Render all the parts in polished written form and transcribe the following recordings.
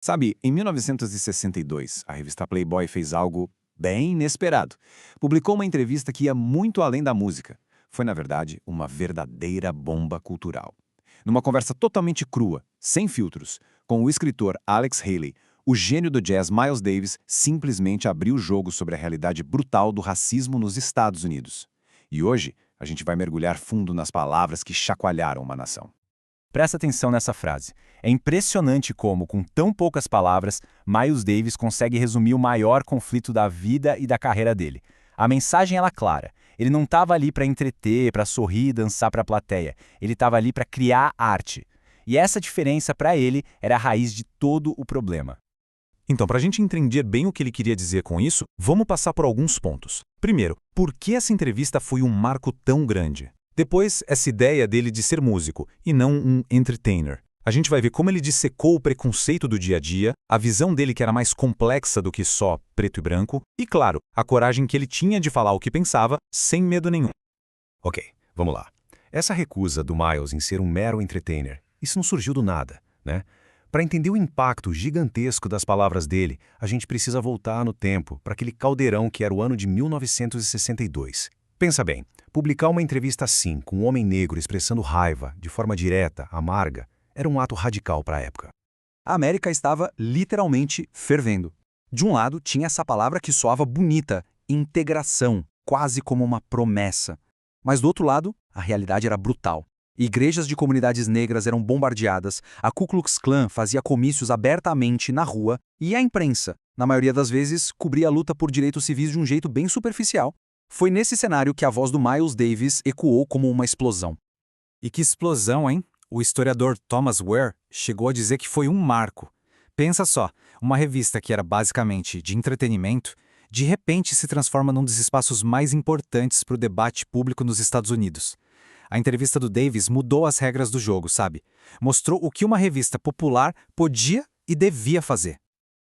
Sabe, em 1962, a revista Playboy fez algo bem inesperado. Publicou uma entrevista que ia muito além da música. Foi, na verdade, uma verdadeira bomba cultural. Numa conversa totalmente crua, sem filtros, com o escritor Alex Haley, o gênio do jazz Miles Davis simplesmente abriu o jogo sobre a realidade brutal do racismo nos Estados Unidos. E hoje, a gente vai mergulhar fundo nas palavras que chacoalharam uma nação. Presta atenção nessa frase. É impressionante como, com tão poucas palavras, Miles Davis consegue resumir o maior conflito da vida e da carreira dele. A mensagem é clara. Ele não estava ali para entreter, para sorrir e dançar para a plateia. Ele estava ali para criar arte. E essa diferença, para ele, era a raiz de todo o problema. Então, para a gente entender bem o que ele queria dizer com isso, vamos passar por alguns pontos. Primeiro, por que essa entrevista foi um marco tão grande? Depois, essa ideia dele de ser músico e não um entertainer. A gente vai ver como ele dissecou o preconceito do dia a dia, a visão dele que era mais complexa do que só preto e branco, e, claro, a coragem que ele tinha de falar o que pensava, sem medo nenhum. Ok, vamos lá. Essa recusa do Miles em ser um mero entertainer, isso não surgiu do nada, né? Para entender o impacto gigantesco das palavras dele, a gente precisa voltar no tempo, para aquele caldeirão que era o ano de 1962. Pensa bem, publicar uma entrevista assim, com um homem negro expressando raiva, de forma direta, amarga, era um ato radical para a época. A América estava literalmente fervendo. De um lado, tinha essa palavra que soava bonita, integração, quase como uma promessa. Mas do outro lado, a realidade era brutal. Igrejas de comunidades negras eram bombardeadas, a Ku Klux Klan fazia comícios abertamente na rua e a imprensa, na maioria das vezes, cobria a luta por direitos civis de um jeito bem superficial. Foi nesse cenário que a voz do Miles Davis ecoou como uma explosão. E que explosão, hein? O historiador Thomas Ware chegou a dizer que foi um marco. Pensa só, uma revista que era basicamente de entretenimento, de repente se transforma num dos espaços mais importantes para o debate público nos Estados Unidos. A entrevista do Davis mudou as regras do jogo, sabe? Mostrou o que uma revista popular podia e devia fazer.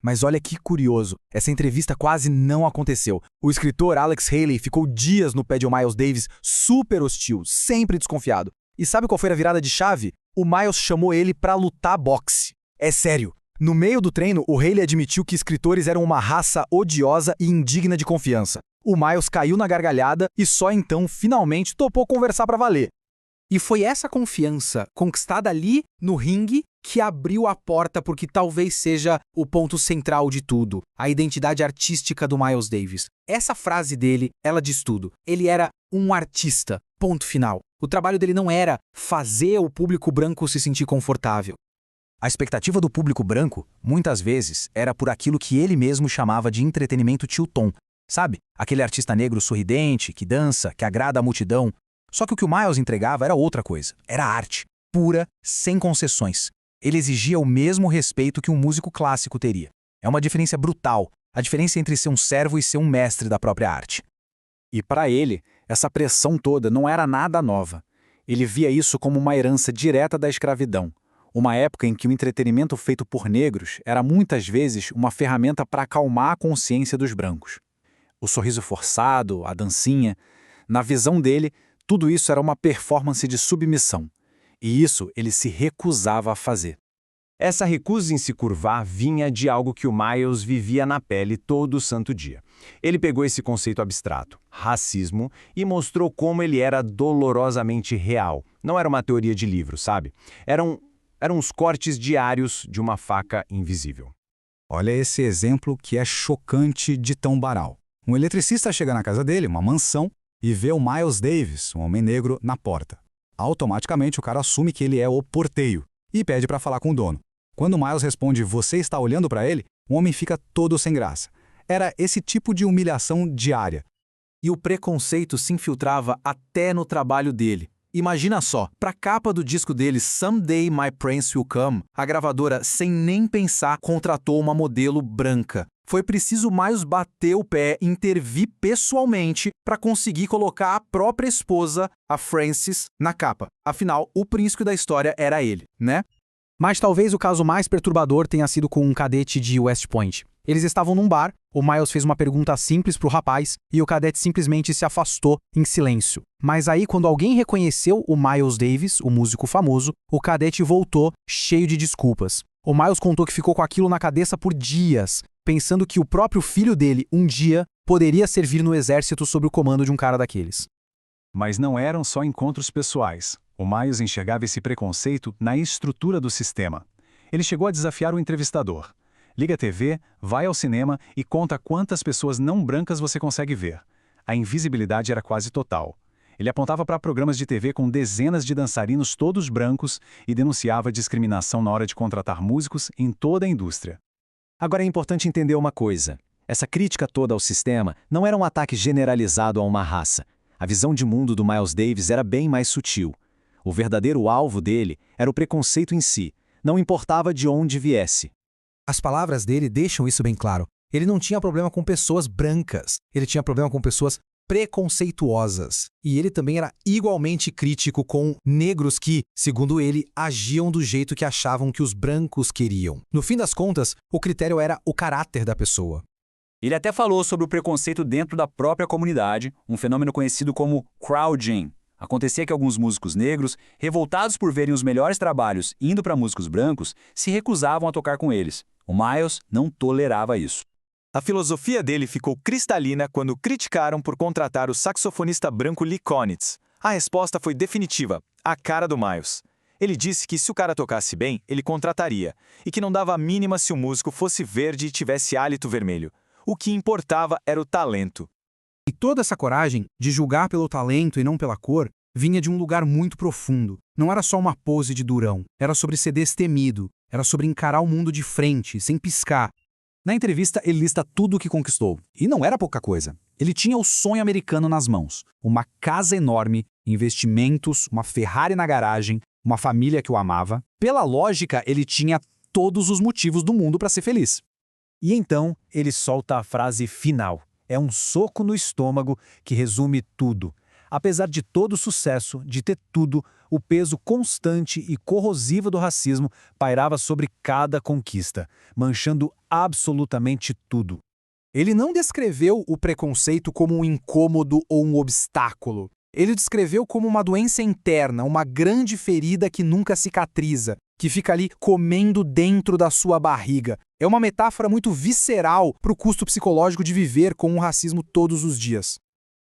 Mas olha que curioso, essa entrevista quase não aconteceu. O escritor Alex Haley ficou dias no pé de Miles Davis, super hostil, sempre desconfiado. E sabe qual foi a virada de chave? O Miles chamou ele pra lutar boxe. É sério. No meio do treino, o Haley admitiu que escritores eram uma raça odiosa e indigna de confiança. O Miles caiu na gargalhada e só então, finalmente, topou conversar pra valer. E foi essa confiança, conquistada ali, no ringue, que abriu a porta porque talvez seja o ponto central de tudo, a identidade artística do Miles Davis. Essa frase dele, ela diz tudo. Ele era um artista, ponto final. O trabalho dele não era fazer o público branco se sentir confortável. A expectativa do público branco, muitas vezes, era por aquilo que ele mesmo chamava de entretenimento tio-tom. Sabe? Aquele artista negro sorridente, que dança, que agrada a multidão. Só que o Miles entregava era outra coisa. Era arte, pura, sem concessões. Ele exigia o mesmo respeito que um músico clássico teria. É uma diferença brutal, a diferença entre ser um servo e ser um mestre da própria arte. E para ele, essa pressão toda não era nada nova. Ele via isso como uma herança direta da escravidão. Uma época em que o entretenimento feito por negros era muitas vezes uma ferramenta para acalmar a consciência dos brancos. O sorriso forçado, a dancinha, na visão dele, tudo isso era uma performance de submissão. E isso ele se recusava a fazer. Essa recusa em se curvar vinha de algo que o Miles vivia na pele todo santo dia. Ele pegou esse conceito abstrato, racismo, e mostrou como ele era dolorosamente real. Não era uma teoria de livro, sabe? Eram os cortes diários de uma faca invisível. Olha esse exemplo que é chocante de tão banal. Um eletricista chega na casa dele, uma mansão, e vê o Miles Davis, um homem negro, na porta. Automaticamente o cara assume que ele é o porteiro e pede para falar com o dono. Quando o Miles responde, você está olhando para ele, o homem fica todo sem graça. Era esse tipo de humilhação diária. E o preconceito se infiltrava até no trabalho dele. Imagina só, para a capa do disco dele, Someday My Prince Will Come, a gravadora, sem nem pensar, contratou uma modelo branca. Foi preciso Miles bater o pé, intervir pessoalmente para conseguir colocar a própria esposa, a Frances, na capa. Afinal, o príncipe da história era ele, né? Mas talvez o caso mais perturbador tenha sido com um cadete de West Point. Eles estavam num bar, o Miles fez uma pergunta simples pro rapaz e o cadete simplesmente se afastou em silêncio. Mas aí, quando alguém reconheceu o Miles Davis, o músico famoso, o cadete voltou cheio de desculpas. O Miles contou que ficou com aquilo na cabeça por dias, pensando que o próprio filho dele, um dia, poderia servir no exército sob o comando de um cara daqueles. Mas não eram só encontros pessoais. O Miles enxergava esse preconceito na estrutura do sistema. Ele chegou a desafiar o entrevistador. Liga a TV, vai ao cinema e conta quantas pessoas não brancas você consegue ver. A invisibilidade era quase total. Ele apontava para programas de TV com dezenas de dançarinos todos brancos e denunciava discriminação na hora de contratar músicos em toda a indústria. Agora é importante entender uma coisa. Essa crítica toda ao sistema não era um ataque generalizado a uma raça. A visão de mundo do Miles Davis era bem mais sutil. O verdadeiro alvo dele era o preconceito em si, não importava de onde viesse. As palavras dele deixam isso bem claro. Ele não tinha problema com pessoas brancas, ele tinha problema com pessoas preconceituosas. E ele também era igualmente crítico com negros que, segundo ele, agiam do jeito que achavam que os brancos queriam. No fim das contas, o critério era o caráter da pessoa. Ele até falou sobre o preconceito dentro da própria comunidade, um fenômeno conhecido como crowding. Acontecia que alguns músicos negros, revoltados por verem os melhores trabalhos indo para músicos brancos, se recusavam a tocar com eles. O Miles não tolerava isso. A filosofia dele ficou cristalina quando criticaram por contratar o saxofonista branco Lee Konitz. A resposta foi definitiva, a cara do Miles. Ele disse que se o cara tocasse bem, ele contrataria, e que não dava a mínima se o músico fosse verde e tivesse hálito vermelho. O que importava era o talento. E toda essa coragem de julgar pelo talento e não pela cor vinha de um lugar muito profundo. Não era só uma pose de durão, era sobre ser destemido, era sobre encarar o mundo de frente, sem piscar. Na entrevista, ele lista tudo o que conquistou. E não era pouca coisa. Ele tinha o sonho americano nas mãos. Uma casa enorme, investimentos, uma Ferrari na garagem, uma família que o amava. Pela lógica, ele tinha todos os motivos do mundo para ser feliz. E então, ele solta a frase final. É um soco no estômago que resume tudo. Apesar de todo o sucesso, de ter tudo, o peso constante e corrosivo do racismo pairava sobre cada conquista, manchando absolutamente tudo. Ele não descreveu o preconceito como um incômodo ou um obstáculo. Ele descreveu como uma doença interna, uma grande ferida que nunca cicatriza, que fica ali comendo dentro da sua barriga. É uma metáfora muito visceral para o custo psicológico de viver com o racismo todos os dias.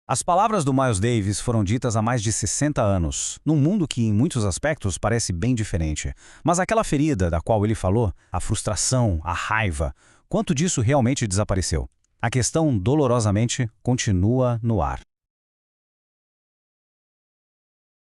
As palavras do Miles Davis foram ditas há mais de 60 anos, num mundo que, em muitos aspectos, parece bem diferente. Mas aquela ferida da qual ele falou, a frustração, a raiva, quanto disso realmente desapareceu? A questão, dolorosamente, continua no ar.